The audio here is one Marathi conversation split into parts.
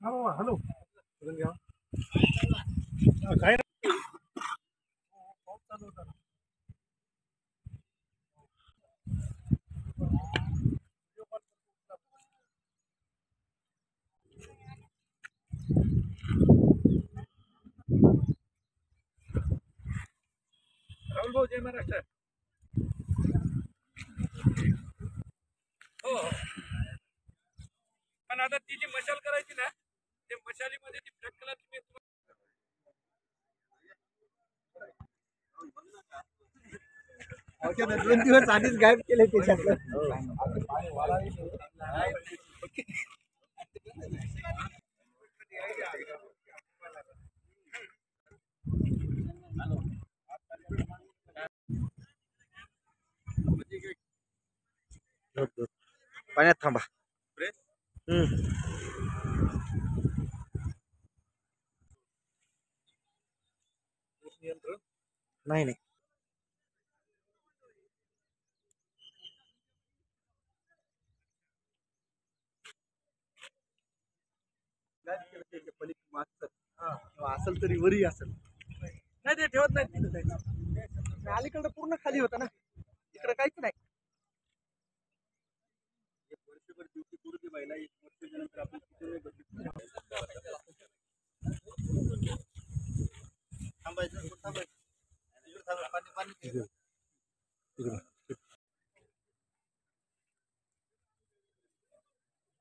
हॅलो काय पाऊस चालू होता ना. राहुल भाऊ जय महाराष्ट्र. हो पण आता ती जी मशाल करायची ना ते मशालीमध्ये ती ब्लॅक कलरची मी दोन दिवस आधीच गायब केले त्याच्यातलं. पाण्यात थांबा. नाही नाही असेल तरी वरी असेल. नाही ते ठेवत नाही. अलीकडं पूर्ण खाली होता ना, इकडे काहीच नाही. वर्षभर ड्युटी करू दे बाईला, एक वर्षानंतर आपण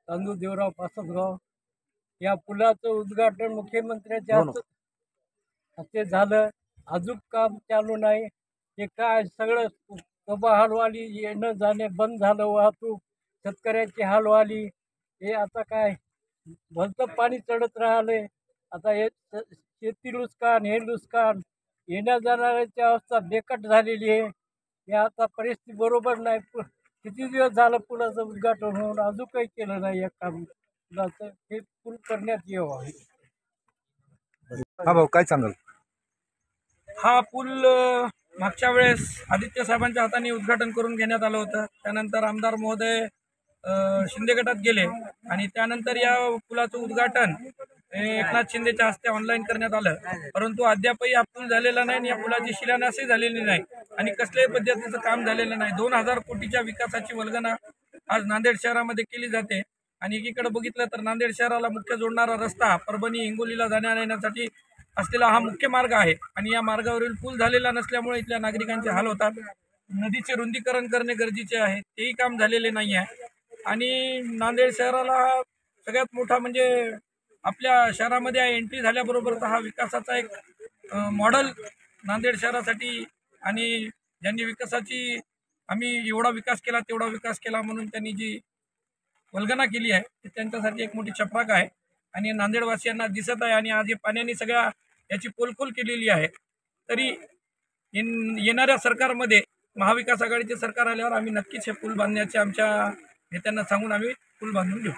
तांदूळ देवराव पाससगाव या पुलाचं उद्घाटन मुख्यमंत्र्यांच्या हस्ते झालं. अजून काम चालू नाही. ते काय सगळं सोबा हलवाली येणं जाणे बंद झालं. वाहतूक शेतकऱ्याची हालवाली. हे आता काय भलतं पाणी चढत राहिले. आता हे शेती नुकसान, हे नुकसान, येण्या जाणाऱ्याची अवस्था बेकट झालेली आहे. हे आता परिस्थिती बरोबर नाही. किती दिवस झालं पुलाचं उद्घाटन होऊन अजून काही केलं नाही. या काम पुलाचं हे पूल करण्यात यावं. हा भाऊ काय सांगाल? हा पूल मागच्या वेळेस आदित्य साहेबांच्या हाताने उद्घाटन करून घेण्यात आलं होतं. त्यानंतर आमदार महोदय शिंदे गटात गेले आणि त्यानंतर या पुलाचं उद्घाटन एकनाथ शिंदेच्या हस्ते ऑनलाईन करण्यात आलं. परंतु अद्यापही हा पूल झालेला नाही आणि या पुलाची शिलान्यासही झालेली नाही आणि कसल्याही पद्धतीचं काम झालेलं नाही. 2000 कोटीच्या विकासाची वल्गना आज नांदेड शहरामध्ये केली जाते आणि एकीकडे बघितलं तर नांदेड शहराला मुख्य जोडणारा रस्ता परभणी हिंगोलीला जाण्यासाठी असलेला हा मुख्य मार्ग आहे आणि या मार्गावरील पूल झालेला नसल्यामुळे इथल्या नागरिकांचे हाल होतात. नदीचे रुंदीकरण करणे गरजेचे आहे, तेही काम झालेले नाही आहे. आणि नांदेड शहराला सगळ्यात मोठा म्हणजे आपल्या शहरामध्ये एंट्री झाल्याबरोबरचा हा विकासाचा एक मॉडेल नांदेड शहरासाठी आणि ज्यांनी विकासाची आम्ही एवढा विकास केला तेवढा विकास केला म्हणून त्यांनी जी वल्गना केली आहे ती त्यांच्यासाठी एक मोठी चपराक आहे आणि नांदेडवासियांना दिसत आहे. आणि आज पाण्याने सगळ्या याची पोलखोल केलेली आहे. तरी येणाऱ्या सरकारमध्ये महाविकास आघाडीचे सरकार आल्यावर आम्ही नक्कीच हे पूल बांधण्याचे आमच्या नेत्यांना सांगून आम्ही पूल बांधून घेऊ.